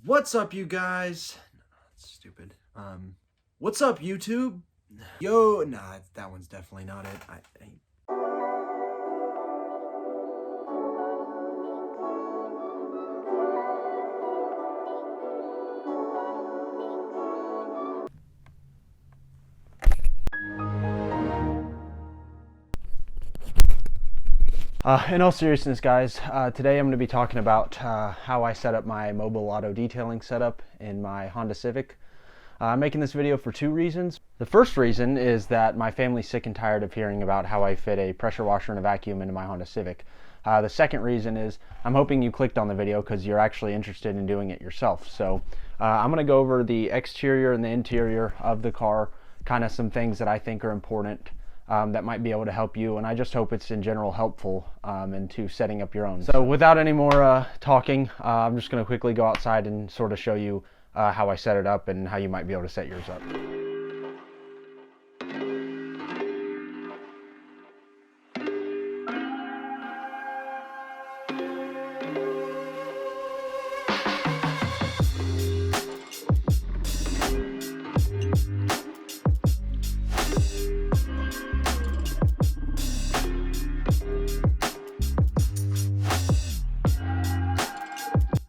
What's up, you guys? That's stupid. What's up, YouTube? Yo, nah, that one's definitely not it. In all seriousness, guys, today I'm going to be talking about how I set up my mobile auto detailing setup in my Honda Civic. I'm making this video for two reasons. The first reason is that my family's sick and tired of hearing about how I fit a pressure washer and a vacuum into my Honda Civic. The second reason is I'm hoping you clicked on the video because you're actually interested in doing it yourself. So I'm going to go over the exterior and the interior of the car, kind of some things that I think are important that might be able to help you, and I just hope it's in general helpful into setting up your own. So without any more talking, I'm just going to quickly go outside and sort of show you how I set it up and how you might be able to set yours up.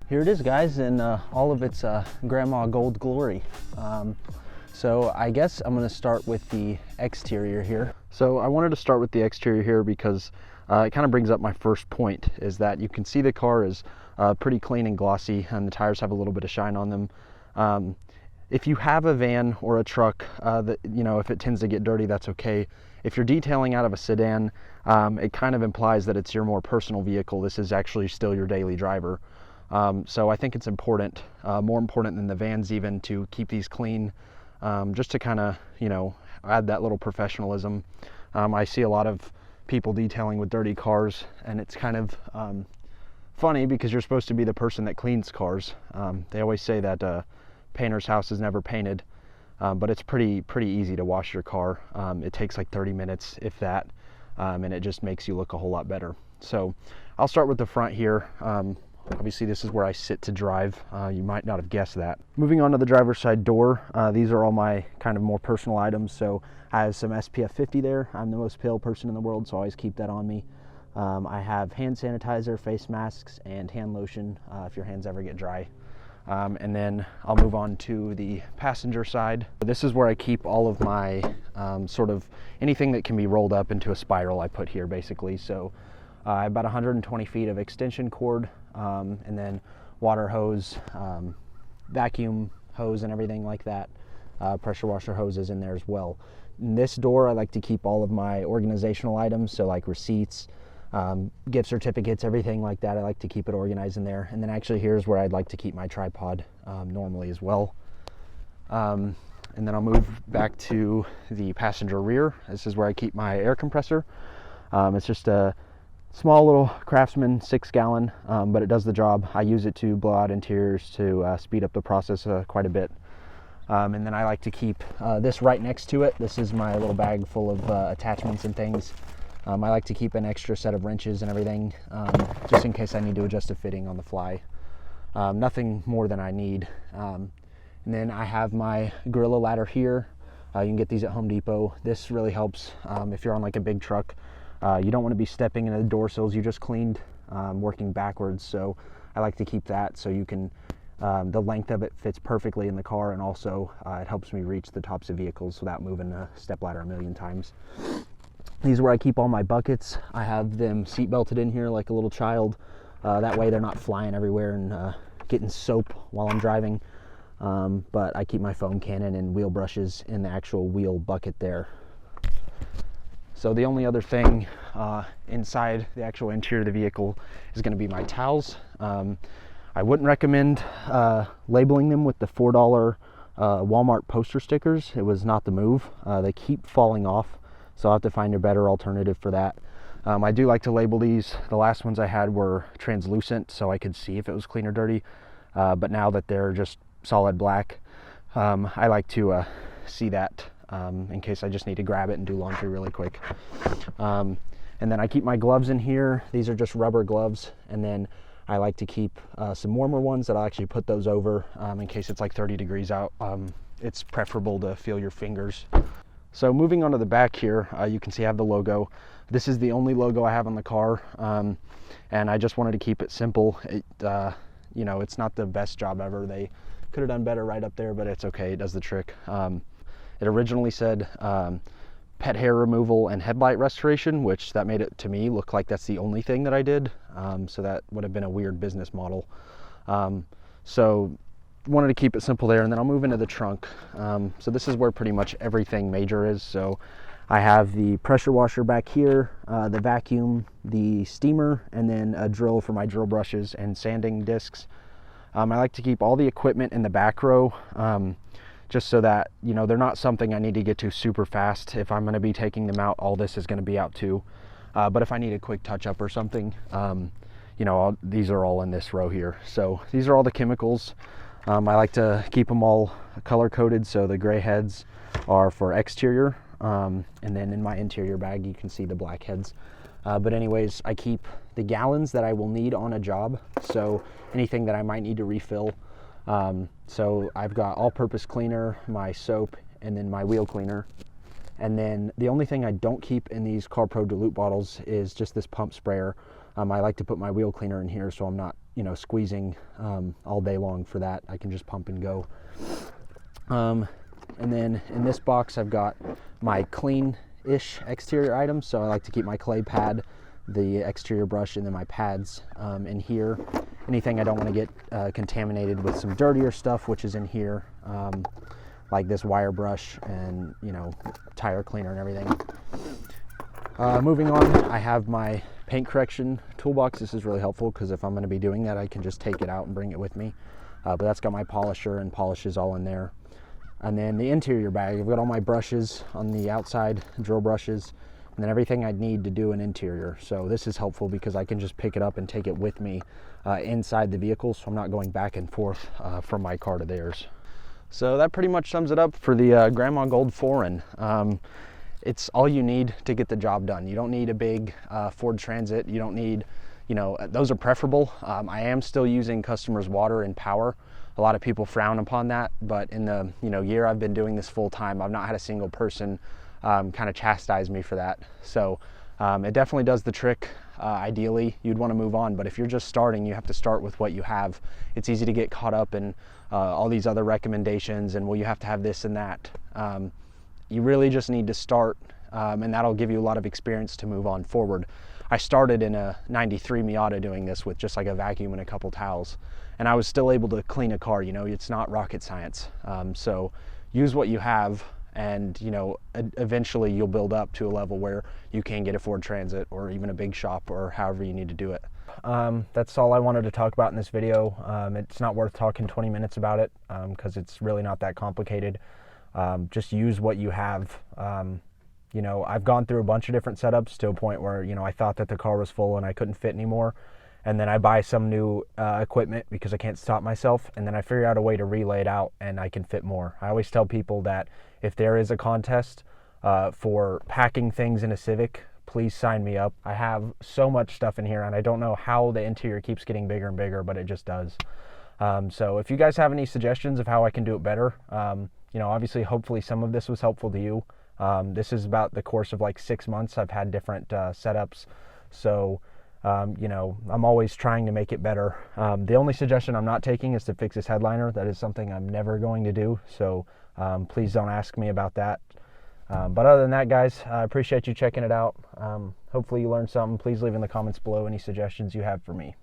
Here it is, guys, in all of its grandma gold glory. So I guess I'm going to start with the exterior here. So I wanted to start with the exterior here because it kind of brings up my first point, is that you can see the car is pretty clean and glossy, and the tires have a little bit of shine on them. If you have a van or a truck, that, you know, if it tends to get dirty, that's okay. If you're detailing out of a sedan, it kind of implies that it's your more personal vehicle. This is actually still your daily driver. So I think it's important, more important than the vans even, to keep these clean, just to kind of, you know, add that little professionalism. I see a lot of people detailing with dirty cars, and it's kind of funny because you're supposed to be the person that cleans cars. They always say that painter's house is never painted, but it's pretty easy to wash your car. It takes like 30 minutes, if that, and it just makes you look a whole lot better. So I'll start with the front here. Obviously, this is where I sit to drive. You might not have guessed that. Moving on to the driver's side door, these are all my kind of more personal items. So I have some SPF 50 there. I'm the most pale person in the world, so I always keep that on me. I have hand sanitizer, face masks, and hand lotion if your hands ever get dry. And then I'll move on to the passenger side. This is where I keep all of my sort of anything that can be rolled up into a spiral I put here, basically. So I have about 120 feet of extension cord, and then water hose, vacuum hose, and everything like that. Pressure washer hoses in there as well. In this door, I like to keep all of my organizational items, so like receipts, gift certificates, everything like that. I like to keep it organized in there. And then actually here's where I'd like to keep my tripod normally as well. And then I'll move back to the passenger rear. This is where I keep my air compressor. It's just a small little Craftsman 6-gallon, but it does the job. I use it to blow out interiors to speed up the process quite a bit. And then I like to keep this right next to it. This is my little bag full of attachments and things. I like to keep an extra set of wrenches and everything, just in case I need to adjust a fitting on the fly. Nothing more than I need. And then I have my Gorilla ladder here. You can get these at Home Depot. This really helps if you're on like a big truck. You don't want to be stepping into the door sills you just cleaned, working backwards. So I like to keep that so you can, the length of it fits perfectly in the car, and also it helps me reach the tops of vehicles without moving a step ladder a million times. These are where I keep all my buckets. I have them seat belted in here like a little child. That way they're not flying everywhere and getting soap while I'm driving. But I keep my foam cannon and wheel brushes in the actual wheel bucket there. So the only other thing inside the actual interior of the vehicle is going to be my towels. I wouldn't recommend labeling them with the $4 Walmart poster stickers. It was not the move. They keep falling off, so I'll have to find a better alternative for that. I do like to label these. The last ones I had were translucent, so I could see if it was clean or dirty. But now that they're just solid black, I like to see that in case I just need to grab it and do laundry really quick. And then I keep my gloves in here. These are just rubber gloves. And then I like to keep some warmer ones that I'll actually put those over in case it's like 30 degrees out. It's preferable to feel your fingers. So moving on to the back here, you can see I have the logo. This is the only logo I have on the car, and I just wanted to keep it simple. You know, it's not the best job ever. They could have done better right up there, but it's okay, it does the trick. It originally said pet hair removal and headlight restoration, which that made it to me look like that's the only thing that I did. So that would have been a weird business model. So wanted to keep it simple there, and then I'll move into the trunk. So this is where pretty much everything major is. So I have the pressure washer back here, the vacuum, the steamer, and then a drill for my drill brushes and sanding discs. I like to keep all the equipment in the back row, just so that, you know, they're not something I need to get to super fast. If I'm going to be taking them out, all this is going to be out too. But if I need a quick touch up or something, you know, these are all in this row here. So these are all the chemicals. I like to keep them all color coded, so the gray heads are for exterior, and then in my interior bag you can see the black heads. But anyways, I keep the gallons that I will need on a job, so anything that I might need to refill. So I've got all-purpose cleaner, my soap, and then my wheel cleaner. And then the only thing I don't keep in these CarPro dilute bottles is just this pump sprayer. I like to put my wheel cleaner in here so I'm not, you know, squeezing all day long for that. I can just pump and go. And then in this box I've got my clean-ish exterior items. So I like to keep my clay pad, the exterior brush, and then my pads in here. Anything I don't want to get contaminated with some dirtier stuff, which is in here, like this wire brush and, you know, tire cleaner and everything. Moving on, I have my paint correction toolbox. This is really helpful because if I'm going to be doing that, I can just take it out and bring it with me. But that's got my polisher and polishes all in there. And then the interior bag, I've got all my brushes on the outside, drill brushes, and then everything I'd need to do an interior. So this is helpful because I can just pick it up and take it with me inside the vehicle, so I'm not going back and forth from my car to theirs. So that pretty much sums it up for the Grandma Gold Foreign. It's all you need to get the job done. You don't need a big Ford Transit. You don't need, you know, those are preferable. I am still using customers' water and power. A lot of people frown upon that, but in the, you know, year I've been doing this full time, I've not had a single person kind of chastise me for that. So it definitely does the trick. Ideally, you'd want to move on, but if you're just starting, you have to start with what you have. It's easy to get caught up in all these other recommendations and, well, you have to have this and that. You really just need to start, and that'll give you a lot of experience to move on forward. I started in a 93 Miata doing this with just like a vacuum and a couple towels, and I was still able to clean a car. You know, it's not rocket science. So use what you have, and, you know, eventually you'll build up to a level where you can get a Ford Transit or even a big shop or however you need to do it. That's all I wanted to talk about in this video. It's not worth talking 20 minutes about it because it's really not that complicated. Just use what you have. You know, I've gone through a bunch of different setups to a point where, you know, I thought that the car was full and I couldn't fit anymore. And then I buy some new equipment because I can't stop myself. And then I figure out a way to relay it out and I can fit more. I always tell people that if there is a contest for packing things in a Civic, please sign me up. I have so much stuff in here and I don't know how the interior keeps getting bigger and bigger, but it just does. So if you guys have any suggestions of how I can do it better, you know, obviously, hopefully some of this was helpful to you. This is about the course of like 6 months. I've had different setups. So, you know, I'm always trying to make it better. The only suggestion I'm not taking is to fix this headliner. That is something I'm never going to do. So please don't ask me about that. But other than that, guys, I appreciate you checking it out. Hopefully you learned something. Please leave in the comments below any suggestions you have for me.